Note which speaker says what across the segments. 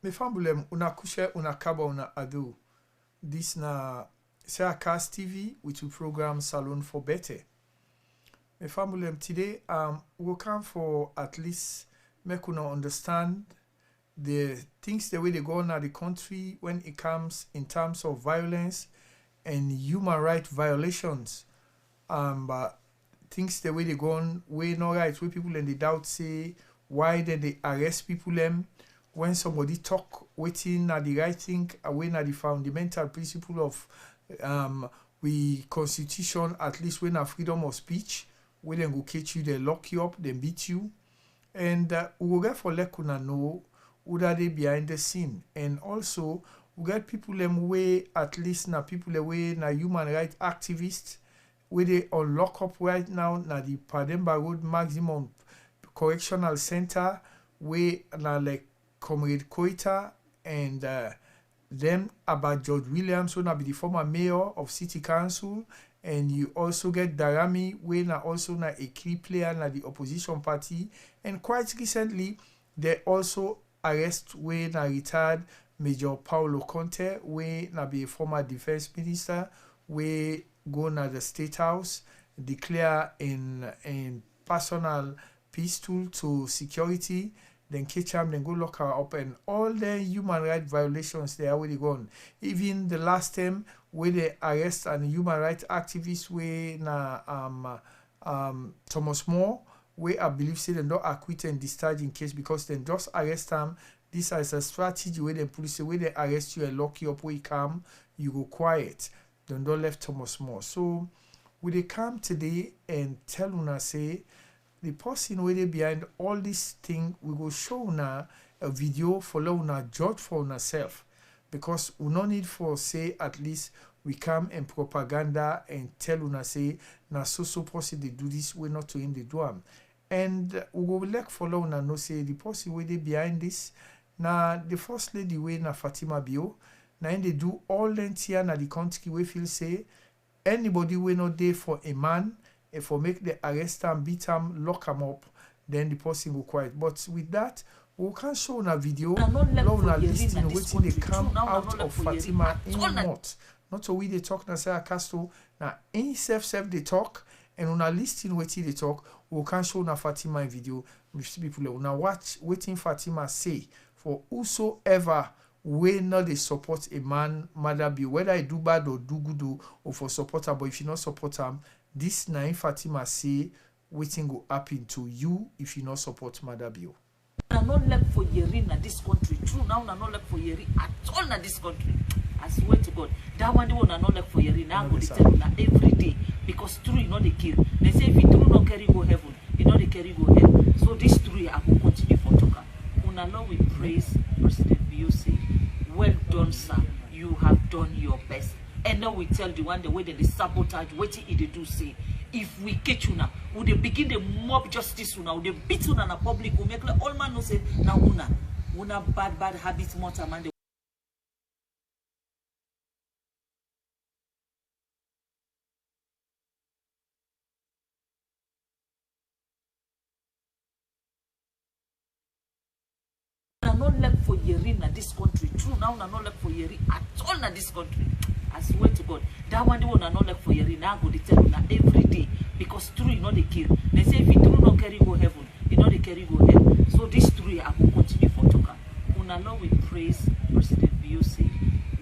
Speaker 1: Me fambulem una kushe una kaba una adu. This na SierraCast TV with the program Salon for Better. Me fambulem today we come for at least make una understand the things the way they go on at the country when it comes in terms of violence and human rights violations. But things the way they go on way no right where people in the doubt say why did they arrest people them when somebody talk waiting at the right thing away at the fundamental principle of we constitution at least when a freedom of speech when they go catch you they lock you up they beat you and we will get for let una know who are they behind the scene and also we get people them way at least na people away na human rights activists where they all lock up right now na the Pademba Road Maximum Correctional Center where na like Comrade Koita and them about George Williams who na be the former mayor of City Council and you also get Darami where na also na a key player na the opposition party and quite recently they also arrest where na retired Major Paulo Conte where na be a former defense minister where go na the State House declare in personal pistol to security then catch them, then go lock her up, and all the human rights violations they already gone. Even the last time where they arrest an human rights activist where na Thomas More, where I believe say they don't acquit and discharge in case because then just arrest them. This is a strategy where the police where they arrest you and lock you up where you come, you go quiet. Then don't left Thomas More. So we they come today and tell una say the person where they behind all this thing, we go show una a video for una judge for una self. Because we no need for say at least we come and propaganda and tell una say na so person they do this, we not to him they do them. And we go like follow una no say the person where they behind this na the first lady way na Fatima Bio. Na they do all length na the country we feel say anybody we not there for a man if we make the arrest him, beat him, lock him up, then the person will quiet. But with that, we can show on a video, love na listing waiting they come out of Fatima in month. Not so we they talk na SierraCast na any self they talk and on a listing waiting they talk, we can show na Fatima in video. We see people now watch waiting Fatima say for whosoever we not they support a man, mother be whether I do bad or do good or for support her, but if you not support him, this nine Fatima say waiting go happen to you if you not support Mother Bio.
Speaker 2: Na not left for Yeri na this country. True now na not left for Yeri at all na this country. I swear to God. That one na not left for Yeri now go tell na every day because true you know they kill. They say if you true not carry go heaven, you know they carry go hell. So this true I will continue for talk. Una Lord we praise President Bio say, well done sir. You have done your best. And now we tell the one the way they sabotage, what they do say. If we catch una, would they begin the mob justice una, would they beat una na public, we make like all man no say, na una bad habits more man. Not left for Yeri na this country. True now na not left for Yeri at all na this country. I swear to God. That one na not left for Yeri now go tell na every day because true you know they kill. They say if you true not carry go heaven, you know they carry go hell. So this true I will continue for talk. Una Lord we praise President Bio say,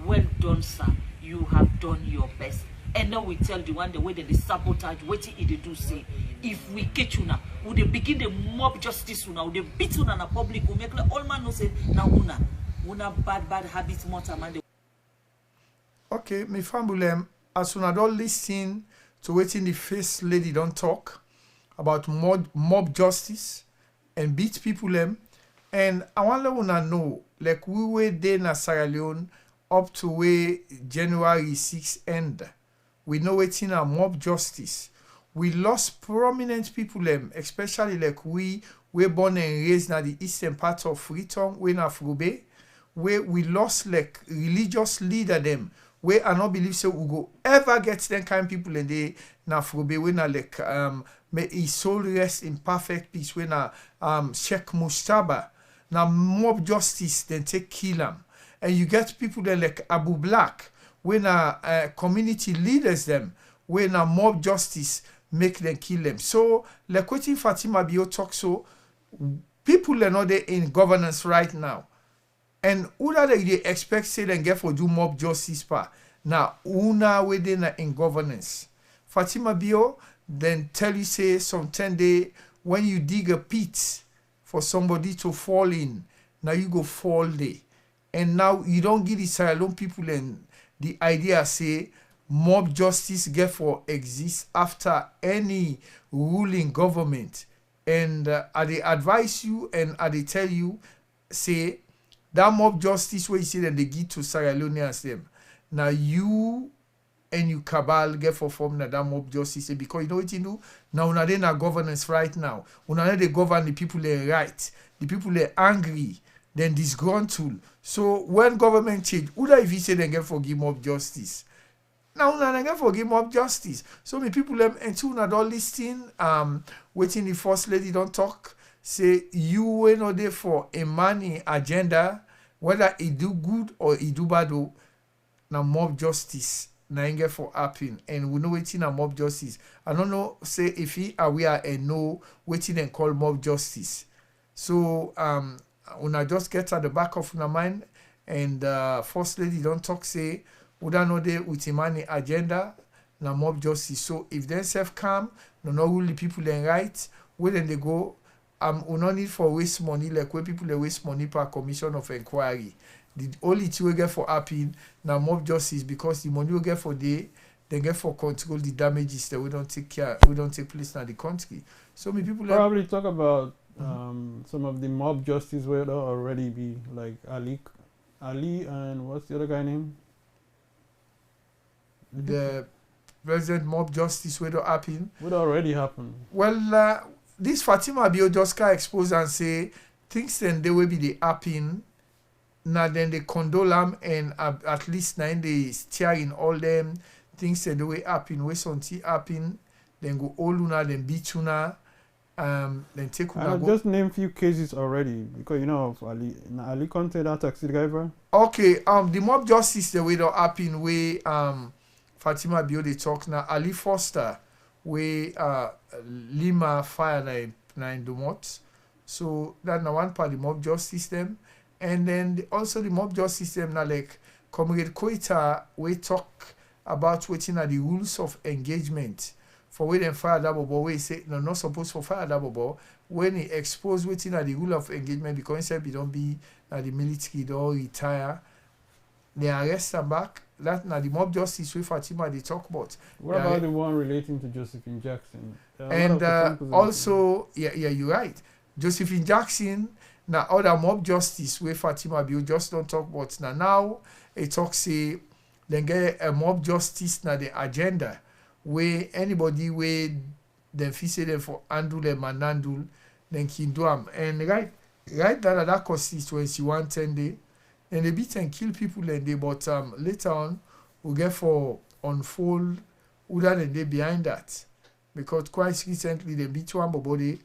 Speaker 2: well done sir. You have done your best. And now we tell the one the way they sabotage, what they do say. If we catch una, would they begin the mob justice una, would they beat una na public, we make like all man no say na una bad habits more man.
Speaker 1: Okay, me fambulem as una don't listen to waiting the first lady don't talk about mob justice and beat people them. And I want to una know like we were there na Sierra Leone up to where January 6th end. We know waiting a mob justice. We lost prominent people them, especially like we were born and raised in the eastern part of Freetown, we na Afrobe, where we lost like religious leader them, where I not believe so we go ever get them kind of people in the na Afrobe, we na like may his soul rest in perfect peace, we na Sheikh Mustaba. Now mob justice then take kill them. And you get people there like Abu Black, when community leaders them, when a mob justice make them kill them. So like what Fatima Bio talk, so people are not there in governance right now. And who that they expect say them get for do mob justice pa. Now una within in governance. Fatima Bio then tell you say some 10 day when you dig a pit for somebody to fall in, now you go fall there. And now you don't give the Sierra Leone people and the idea say mob justice get for exist after any ruling government. And they advise you and they tell you say that mob justice where you say that they give to Sierra Leoneans them. Now you and you cabal get for form that mob justice because you know what you do? Now una dey na governance right now. Una they govern the people they right. The people they angry, then disgruntled. So when government change, who that if you say they get for give mob justice? Now una get for give mob justice. So many people them until una don't listen, waiting the first lady don't talk, say you were not there for a money agenda, whether it do good or it do bad. Now mob justice na get for happen, and we know waiting a mob justice. I don't know say if he aware and know waiting and call mob justice. So una just get at the back of una mind, and first lady don't talk say would I know they with money agenda na mob justice. So if they self calm, no really people then right, where then they go. We no need for waste money like where people they waste money per commission of inquiry. The only thing we get for happen now mob justice because the money we get for they get for control the damages that we don't take place in the country. So many people
Speaker 3: probably talk about some of the mob justice where there already be like Ali and what's the other guy name?
Speaker 1: The present mob justice where don't happen.
Speaker 3: Would already happen.
Speaker 1: Well, this Fatima Bio just can expose and say things then they will be the happen. Now then they condole them and at least now they steer in all them things that the way happen, where something happen, then go all una, then beat una, then take una.
Speaker 3: Just name few cases already because you know of Ali Conte, that taxi driver.
Speaker 1: Okay, the mob justice the way that happen where Fatima Bio they talk now Ali Foster where Lima fire nine Dumont. So that now one part the mob justice system. And then also the mob justice system now like Comrade Koita we talk about waiting at the rules of engagement for when them fire that bobo we say no not supposed for fire that bobo when he expose waiting at the rule of engagement because instead he don't be at the military don't retire they arrest them back. That now the mob justice with Fatima they talk about.
Speaker 3: What about the one relating to Josephine Jackson?
Speaker 1: And also you're right. Josephine Jackson. Now other mob justice where Fatima Bio just don't talk about now it talk say then get a mob justice now the agenda where anybody where then fi say them for handle them and handle then can do them and right that constituency 110 day and they beat and kill people and they but later on we get for unfold who that and they behind that because quite recently they beat one body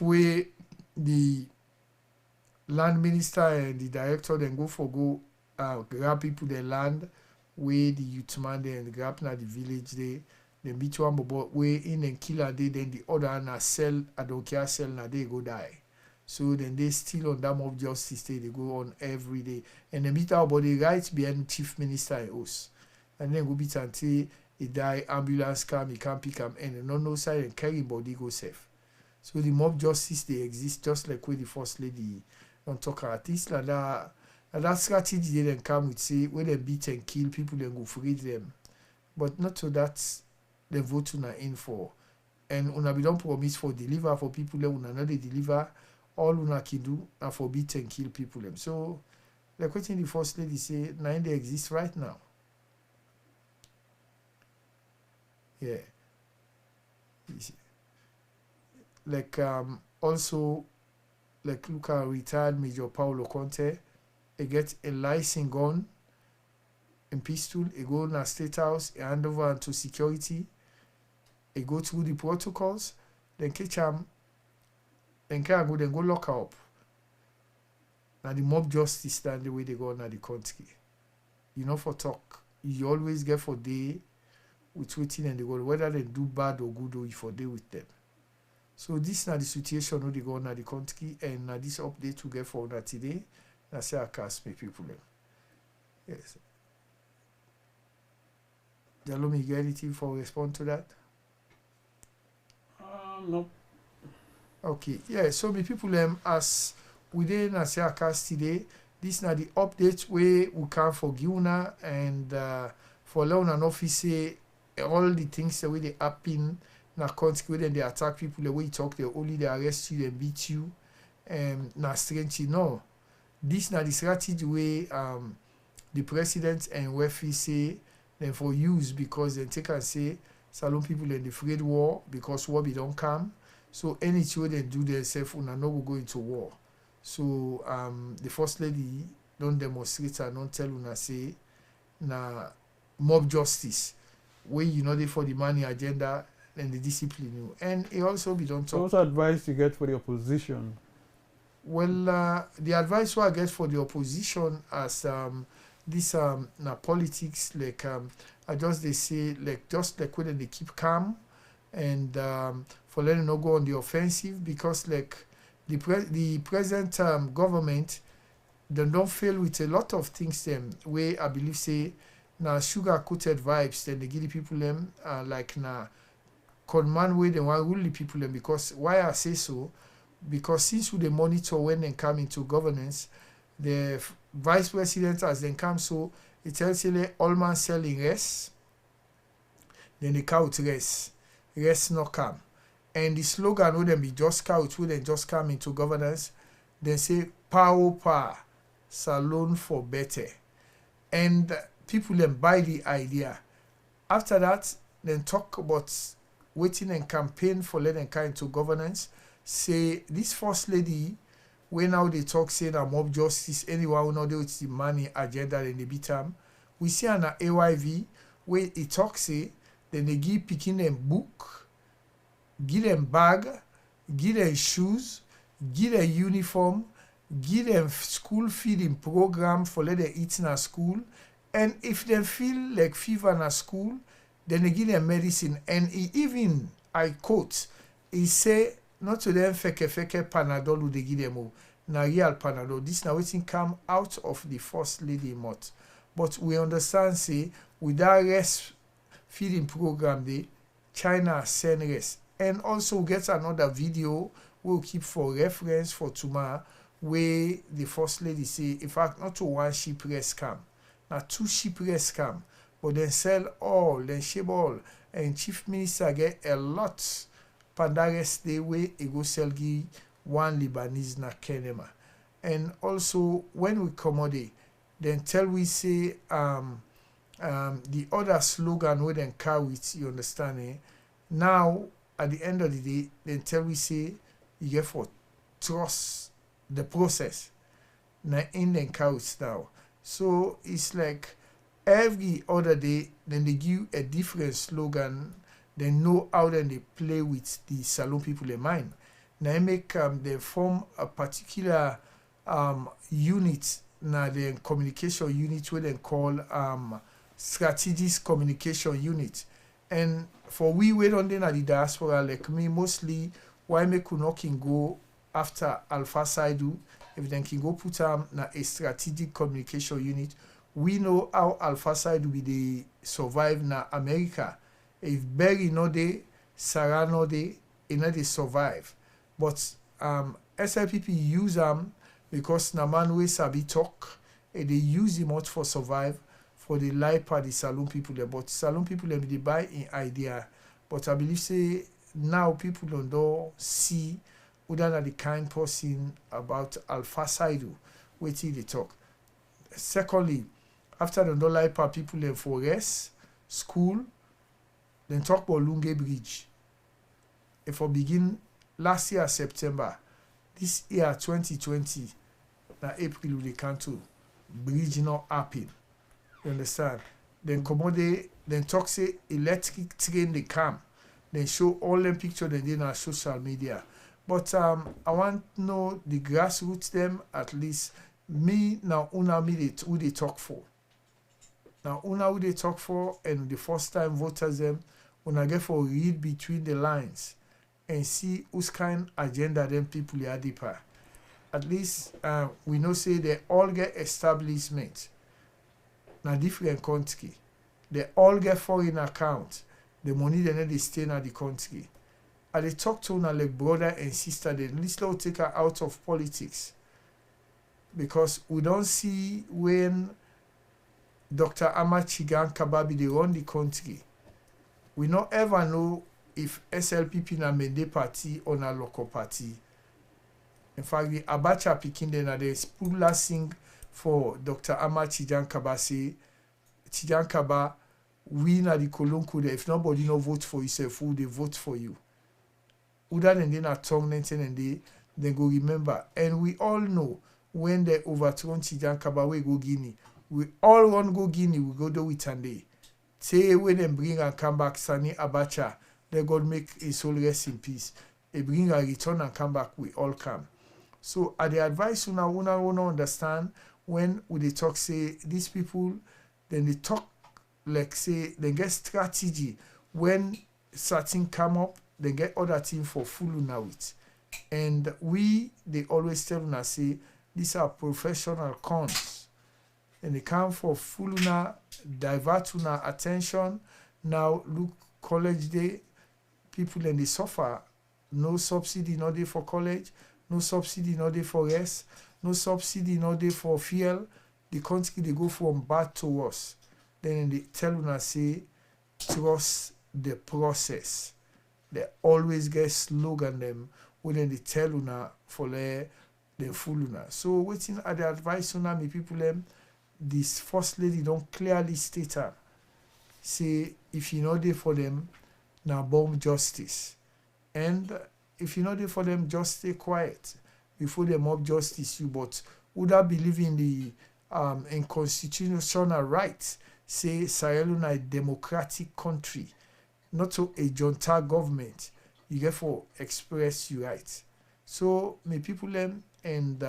Speaker 1: where the land minister and the director then go grab people their land where the youth man then grab na the village they beat one but way in and kill a day then the other na sell I don't care sell na they go die. So then they still on that mob justice they go on every day and they beat our body right behind chief minister and us and then go beat until he die ambulance come he can't pick him and no side and carry body go safe. So the mob justice they exist just like where the first lady don't talk at least like that strategy they then come with say where they beat and kill people then go free them. But not so that they vote una in for. And una be don't promise for deliver for people that una not they deliver all una can do and for beat and kill people them. So like what the first lady say now they exist right now. Yeah. Like also like look at retired Major Paulo Conte, he get a license gun and pistol, he go in a state house, he hand over to security, he go through the protocols, then catch him, then can go lock her up. Now the mob justice stand the way they go on the country. You know, for talk, you always get for day with waiting and they go, whether they do bad or good or you for day with them. So this now the situation how they go on the country, and now this update we get for that today. Now say I can't speak people them. Yes. Jalo, me get anything for respond to that?
Speaker 3: No.
Speaker 1: Okay, yeah, so me people as within SierraCast today, this now the update where we can forgive una and for allow una no fit say all the things the way they happen na country when they attack people, the way you talk, they only they arrest you, they beat you, na strange. No. This now the strategy way the president and referee say then for use, because they take and say Salon people in the afraid war because war be don't come. So any children do themselves una no go into war. So the first lady don't demonstrate and don't tell una say na mob justice where you know they for the money agenda and the discipline you. And it also be don't talk.
Speaker 3: What's advice you get for the opposition?
Speaker 1: Well, the advice I get for the opposition as this na politics, like I just they say like just like when they keep calm and for letting not go on the offensive, because like the present government they don't fail with a lot of things them where I believe say na sugar coated vibes, then they give the people them like na command way they want rule the people them. Because why I say so, because since we they monitor when they come into governance, the vice president as they come, so it tells you like, all man selling rest, then the count rest not come. And the slogan would then be just couch, would then just come into governance, then say power, salon for better. And people then buy the idea. After that, then talk about waiting and campaign for letting come into governance. Say this first lady, when now they talk say that mob justice, anyone who know they with the money agenda and they beat them. We see an AYV where it talks say then they give picking them book, give them bag, give them shoes, give them uniform, give them school feeding program for let them eat in a school, and if they feel like fever in a school, then they give them medicine. And he even, I quote, he say not to them feke panadol who they give them na real panadol. This now waiting come out of the first lady mouth. But we understand say with that rest feeding program they China send rest. And also get another video we'll keep for reference for tomorrow where the first lady say in fact not to one ship rest come, now 2 ship rest come, but then sell all, then ship all, and chief minister get a lot Pandares day way he go sell give one Lebanese na Kenema. And also when we commodity, then tell we say the other slogan we then carry it, you understand eh? Now at the end of the day, then tell we say you get for trust the process. Now in then carry it now. So it's like every other day, then they give a different slogan. They know how then they play with the salon people in mind. Now they make they form a particular unit, now the communication unit where they call strategic communication unit. And for we wait on them at the diaspora like me, mostly why me could not can go after Alpha Saidu, if they can go put a strategic communication unit. We know how Alpha Saidu be they survive na America. If Berry no dey, Sarah no dey, they survive. But SLPP use them because na man wey sabi talk, and they use him out for survive for the life of the salon people there. But salon people them they buy in idea. But I believe say now people don't see whether the kind person about Alpha Saidu, waiting they talk. Secondly, after the don't like people them for rest, school, then talk about Lunge Bridge. If we begin last year September, this year 2020, na April they cancel. Bridge not happen. You understand? Then commode, then talk say electric train they come. Then show all them picture they did on social media. But I want to know the grassroots them at least me now una me they, who they talk for. Now una who they talk for and the first time voters them una get for read between the lines and see whose kind agenda them people are deeper. At least we know say they all get establishment. Na different country. They all get foreign account. The money they stay in the country. And they talk to una like brother and sister, they at least will take her out of politics. Because we don't see when Dr. Ahmad Chigan Kababi they run the country. We not ever know if SLPP na Mende party or na local party. In fact, the Abacha picking then the Spugla sing for Dr. Ahmad Chigan Kaba say Chigan Kaba we na the Kolonko there. If nobody no vote for yourself, who they vote for you. Other than they not tongue and they go remember. And we all know when they overthrown Chigan Kaba we go Guinea. We all want go Guinea, we go do it and they. Say when they bring and come back Sani Abacha, they God make his soul rest in peace. They bring a return and come back, we all come. So at the advice una wanna understand when they talk say these people then they talk like say they get strategy when certain come up, they get other thing for full now it. And they always tell una say these are professional cons. And they come for full una, divert una attention. Now look college day, people and they suffer. No subsidy no day for college, no subsidy no day for rest, no subsidy no day for fuel. The country they go from bad to worse. Then they tell una say trust the process. They always get slogan them when they tell una for the full una. So waiting at the advice una me people them this first lady don't clearly state her. Say if you know they for them now bomb justice. And if you know they for them just stay quiet before they mob justice you, but would I believe in the in constitutional rights? Say Sierra Leone a democratic country, not so a junta government. You get for express your rights. So may people them and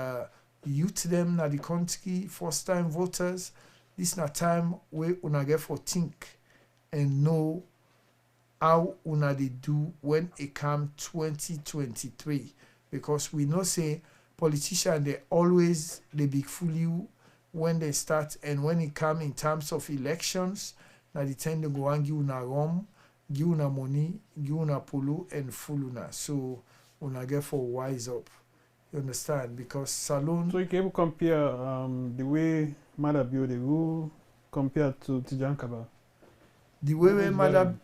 Speaker 1: youth them na the country first time voters. This na time where una get for think and know how una they do when it come 2023, because we know say politicians they always they big fool you when they start, and when it come in terms of elections, now they tend to go and give una rum, give una money, give una polo and fool una. So una get for wise up. You understand? Because Salon.
Speaker 3: So you can compare the way Mother build the rule compared to Chigan Kaba.
Speaker 1: The way Mother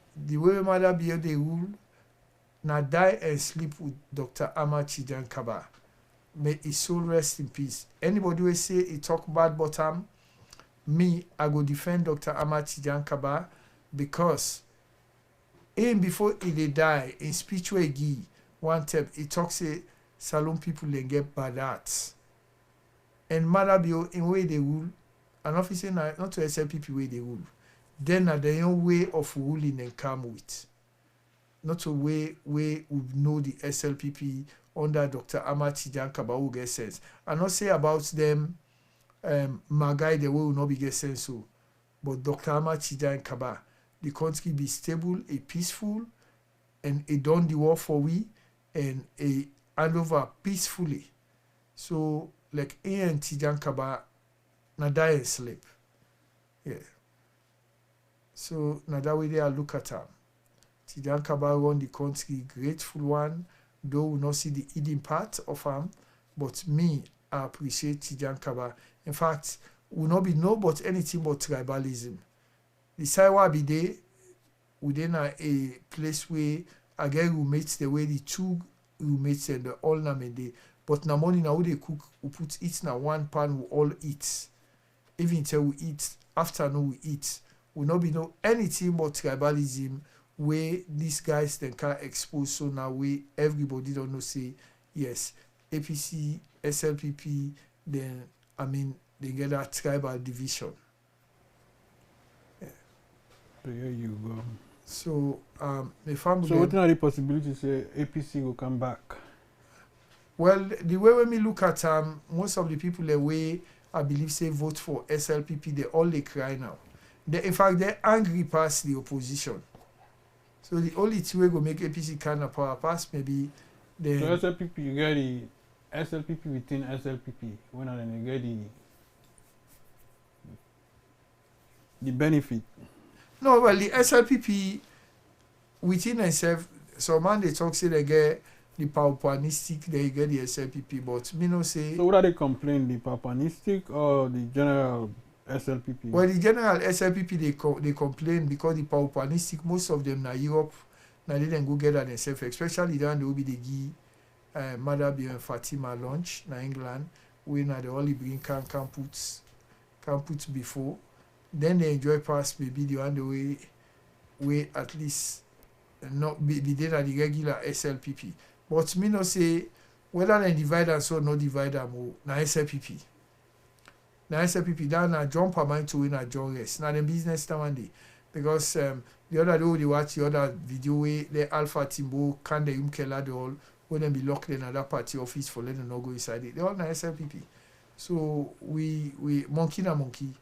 Speaker 1: build the rule, now die and sleep with Dr. Ahmad Chigan Kaba. May his soul rest in peace. Anybody will say he talk bad about him, me, I go defend Dr. Ahmad Chigan Kaba because even before he die, in speech where he give, one time he talk say Salon people they get bad arts. And Malabio in way they rule, and officer not to SLPP way they rule. Then the own way of ruling and come with. Not a way we know the SLPP under Dr. Ahmad Chigan Kaba will get sense. And not say about them Magai the way will not be get sense so. But Dr. Ahmad Chigan Kaba, the country be stable, a peaceful, and a done the war for we, and a hand over peacefully. So like and Chigan Kaba na die and sleep. Yeah. So now that way they are look at him. Chigan Kaba run the country, grateful one, though we not see the hidden part of him, but me, I appreciate Chigan Kaba. In fact, will not be no but anything but tribalism. The Saiwa be there, within a place where I get roommates the way the two roommates and the all namende. But na morning now they cook, we put it in one pan, we all eat. Even till we eat, afternoon we eat. Will not be no anything but tribalism where these guys then can expose. So now we everybody don't know say yes, APC, SLPP, then I mean they get that tribal division. Yeah.
Speaker 3: There you go.
Speaker 1: So the family.
Speaker 3: So what are the possibilities say APC will come back?
Speaker 1: Well, the way when we look at most of the people the way I believe say vote for SLPP, they all they cry now. In fact, they're angry past the opposition. So the only two way go make APC kind of power pass maybe the
Speaker 3: So SLPP, you get the SLPP within SLPP. When are you get the benefit?
Speaker 1: no, well the SLPP within itself, some man they talk say they get the paupanistic, they get the SLPP, but me no say.
Speaker 3: So what are they complain? The papanistic or the general SLPP?
Speaker 1: Well, the general SLPP they complain because the paupanistic, most of them na Europe, now they then go get that themselves, especially the one they will be the give Mother Bio and Fatima lunch na England, we na the only bring can put before. Then they enjoy past maybe the one the way at least not be there at the regular SLPP. But me no say whether they divide and so no divide them or na SLPP. Na SLPP that na jump a mind to win a John rest. Na the business time one day. Because the other day they watch the other video where the Alpha Timbo can the Umkela they all when they be locked in another party office for letting no go inside it. They all na SLPP. So we monkey na monkey.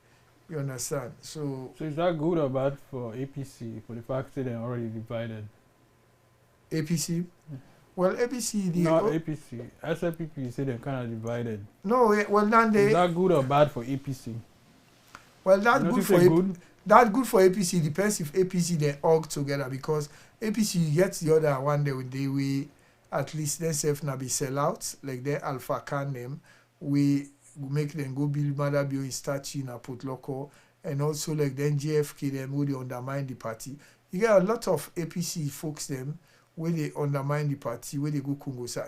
Speaker 1: You understand? So
Speaker 3: is that good or bad for APC for the fact that they're already divided?
Speaker 1: APC? Well, APC
Speaker 3: Not APC. SLPP you say they're kind of divided.
Speaker 1: No, well now they.
Speaker 3: Is that good or bad for APC?
Speaker 1: Well, that
Speaker 3: You
Speaker 1: good
Speaker 3: notice
Speaker 1: for
Speaker 3: it good?
Speaker 1: that good for APC depends if APC they org together because APC you get the other one they will at least themselves now be sell out like their Alpha can them we make them go build Mother Bio in statue in a Port Loco and also like then JFK them who they undermine the party. You get a lot of APC folks them where they undermine the party, where they go Congo. So,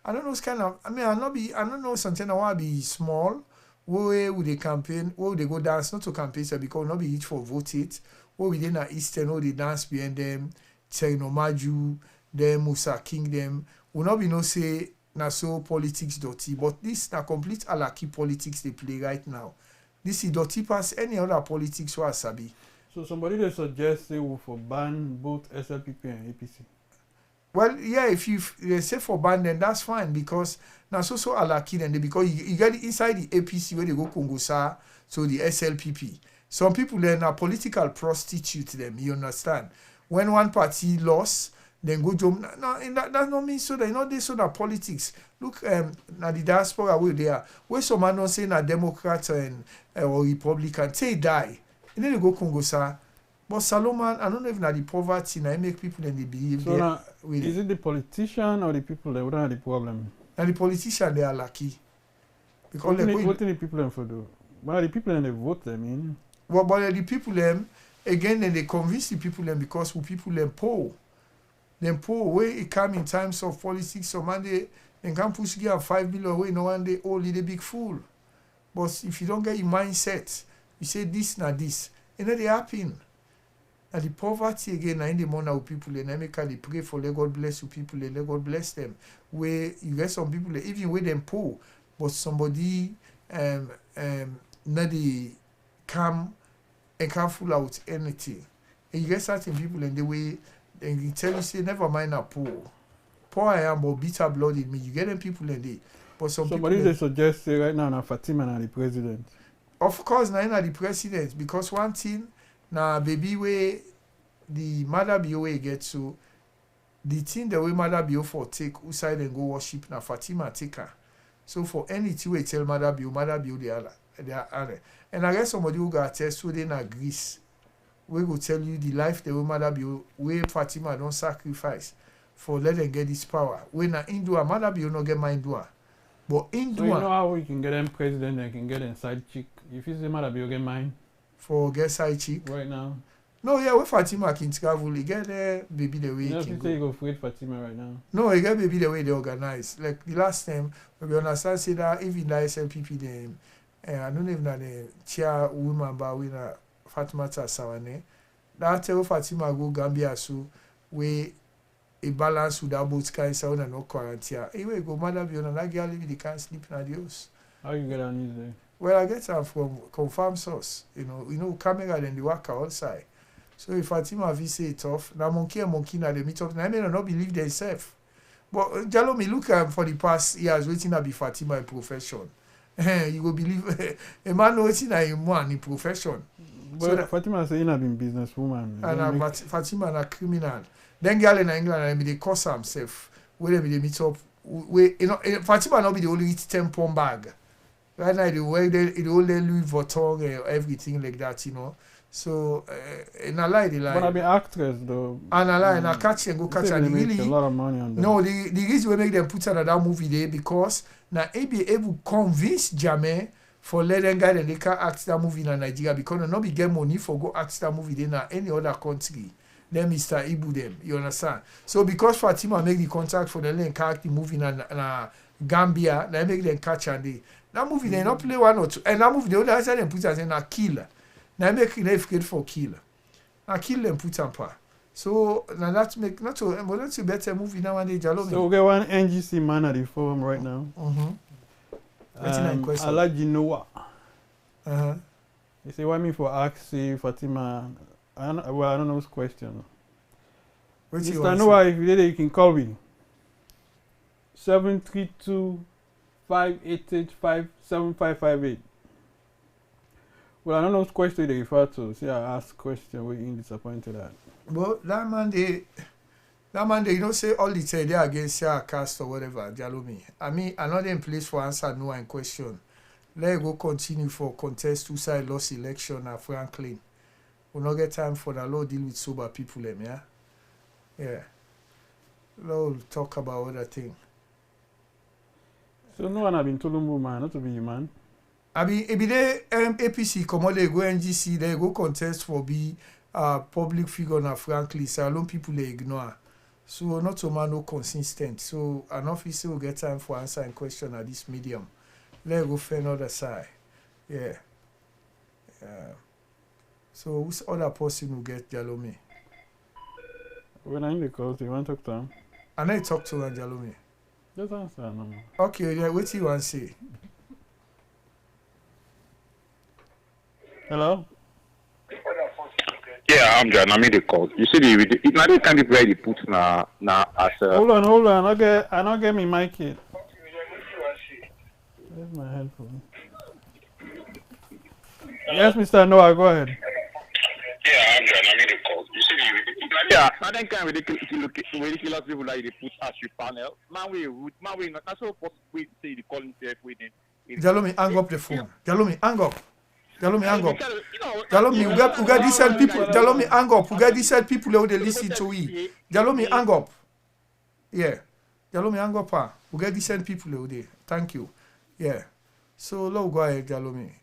Speaker 1: I don't know, it's kind of, I don't know something I want to be small, where would they campaign, where would they go dance, not to campaign, so because not be each for vote it, where we did not Eastern, where they dance behind them, Maju, them, Musa King, them, will not be no say, na so politics dirty, but this na complete alaki politics they play right now. This is dirty past any other politics or sabi.
Speaker 3: So somebody they suggest they will for ban both SLPP and APC.
Speaker 1: Well, yeah, if they say for ban, then that's fine because now so alaki then because you get it inside the APC where they go Kongosa to the SLPP. Some people then are political prostitute them. You understand? When one party lost, then go jump. No, that not mean so that they so that politics. Look, now the diaspora where they are, where some man don't say na Democrat and or Republican, say die, and then they go Kongosa. But Solomon, I don't know if na the poverty na make people then they believe.
Speaker 3: So now, is it the politician or the people that would have the problem?
Speaker 1: And the politician they are lucky. Because
Speaker 3: what the people them for do? Well, the people then they vote them in.
Speaker 1: Well, but the people them again then they convince the people them because who people them poor. Then poor where it come in times of politics, so man they can push give 5 billion away, no one they all the big fool. But if you don't get your mindset, you say this na this, and then they happen. And the poverty again, na in the money of people, and they pray for let God bless you people, and let God bless them. Where you get some people, even with them poor, but somebody not they come and can't fool out anything. And you get certain people and the way and you tell you say never mind a poor. Poor I am but bitter blood in me. You get them people and they but
Speaker 3: somebody
Speaker 1: people
Speaker 3: they suggest say right now na Fatima na the president.
Speaker 1: Of course na the president because one thing na baby way the Mother Bio way get so the thing the way Mother Bio for take outside and go worship na Fatima take her. So for anything we tell Mother Bio they are and I guess somebody who got test so they na Greece. We go tell you the life the way Mother Bio where Fatima don't sacrifice for let them get this power. When na Indua, Mother Bio no get my Indua. But Indua.
Speaker 3: So you know how we can get them president and can get them side chick. If you say Mother Bio get mine.
Speaker 1: For get side chick.
Speaker 3: Right now.
Speaker 1: No, yeah, when Fatima can travel, he get there baby the way
Speaker 3: you
Speaker 1: he can
Speaker 3: say you go afraid Fatima right now.
Speaker 1: No, he get baby the way they organize. Like the last time we understand say that even the SLPP them I don't even know the chair woman but we na Fatima Sawane. That tell Fatima go Gambia so we a balance with that both kinds of no quarantine. Anyway, go Mother Bio and that girl they can't sleep in the house.
Speaker 3: How you get on easy?
Speaker 1: Well, I get her from confirmed source. You know, camera then the worker outside. So if Fatima vi say it tough, now monkey na they meet up. I may not believe themselves. But Jalomi, look for the past years waiting to be Fatima a profession. You will believe a man waiting a man in profession.
Speaker 3: But
Speaker 1: So that,
Speaker 3: Fatima saying I've been businesswoman.
Speaker 1: and Fatima a criminal. Then girl in England, I mean, they cost himself. Where they meet up. Fatima not be the only eat 10 pound bag. Right now, the way they only Louis Vuitton, everything like that, you know. So, in a lie,
Speaker 3: But I've been actress though.
Speaker 1: and a lie, and I catch and go catch
Speaker 3: They
Speaker 1: and
Speaker 3: make
Speaker 1: really.
Speaker 3: a lot of money on them.
Speaker 1: No, the reason we make them put another movie there because now they be able to convince Jamie for let them guy that they can act that movie in Nigeria because they not be get money for go act that movie there in any other country. Then Mr. Ibu them, you understand? So because Fatima make the contract for the link act the movie in Gambia, they make them catch and they that movie they not play one or two. And that movie the only time they put as in a killer. Now make it afraid for kill. Now kill them put on par. So now that make not to but that's a better movie nowadays, Jalomi.
Speaker 3: So we get one NGC man at the forum right now.
Speaker 1: Question.
Speaker 3: Alaji Noah.
Speaker 1: Uh-huh.
Speaker 3: He say, why me for ask say Fatima? I don't know his question.
Speaker 1: What you
Speaker 3: Mr.
Speaker 1: want
Speaker 3: Noah, if you did it, you can call me. 732-588-57558. Well, I don't know which question they refer to. See, I ask question where you disappointed at.
Speaker 1: But that man they you don't say all the time they against SierraCast or whatever, Jalomi. I mean another in place for answer no and question. Let go continue for contest two side lost election at Franklin. We'll not get time for the law deal with sober people them, yeah? Yeah. Law will talk about other thing.
Speaker 3: So no one have been told him, man, not to be you, man.
Speaker 1: I mean, if they APC come on, they go NGC, they go contest for be public figure na Franklin. So alone people they ignore. So not so man no consistent. So an officer will get time for answering question at this medium. Let go for another side. Yeah. So which other person will get Jalomi?
Speaker 3: When I'm in the call, you want to talk to him?
Speaker 1: I know you talk to him, Jalomi.
Speaker 3: Just answer, no.
Speaker 1: Okay, yeah, what do you want to say?
Speaker 3: Hello?
Speaker 4: Yeah, I'm John. I made the call. You see, it's not the kind of way they put now as a.
Speaker 3: Hold on. I don't get me mic yet. Where's my headphone? Yes, Mr. Noah, go ahead.
Speaker 4: Yeah, I'm John. I made the call. You see, yeah, not that kind of ridiculous people like they put as your panel. Man, we not so possible to say the calling self waiting.
Speaker 1: Jalomi, hang up the phone. Jalomi, hang up. Jalomi, hang up. Jalomi, we got these people. Jalomi, hang up. We got these people who they listen to we. Jalomi, hang up. Yeah. Jalomi, hang up. We got decent people who they. Thank you. Yeah. So, let's go ahead, Jalomi.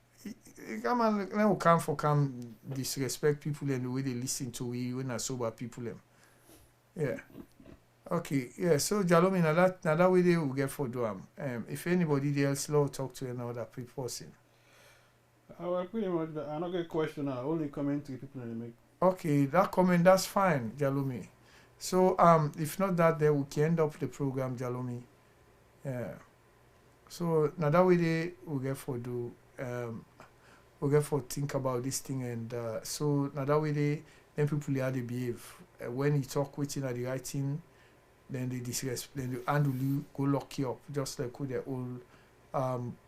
Speaker 1: Come on, now come disrespect people and the way they listen to we when I sober people them. Yeah. Okay, yeah, so Jalomi, now that way they will get for them. If anybody else will talk to another person.
Speaker 3: Well, pretty much, I don't get question now. Only commentary people they make.
Speaker 1: Okay, that comment, that's fine, Jalomi. So, if not that, then we can end up the program, Jalomi. Yeah. So, now that way they will get for do, we'll get for think about this thing, and so now that way then people how they behave. When you talk waiting at the right thing, then they disrespect, then they handle you, go lock you up, just like with the old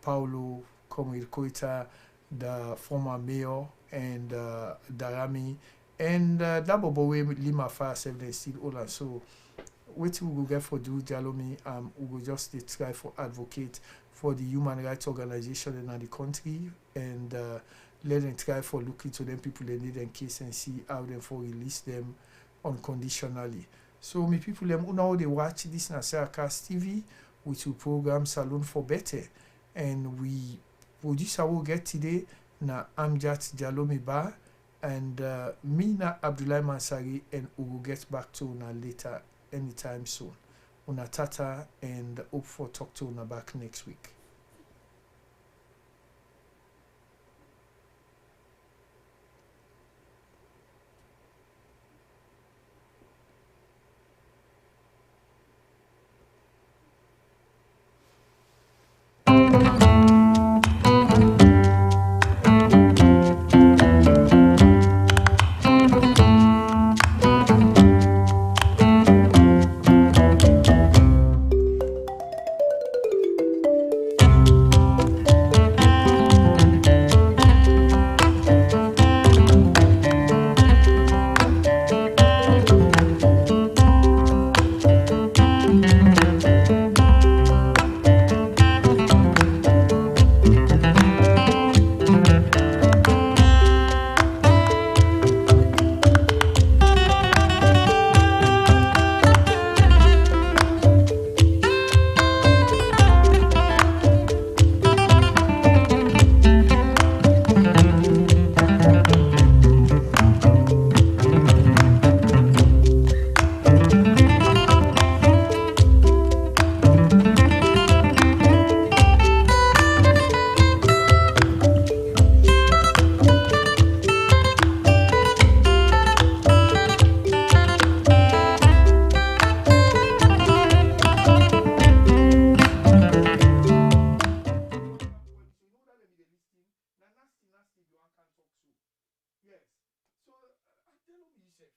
Speaker 1: Paulo Comrade Koita, the former mayor, and Darami, and that Bobo Lima Fire 7 still all and so. What we will get for do Jalomi, we will just try for advocate for the human rights organization in the country, and let them try for look into them people they need in case and see how they for release them unconditionally. So me people them who now they watch this na SierraCast TV, which will program Salon for Better, and we producer will get today na Amjad Jalomi Ba, and me na Abdullah Mansari, and we will get back to una later anytime soon. Una tata, and hope for talk to una back next week. Yes. So I tell him yourself.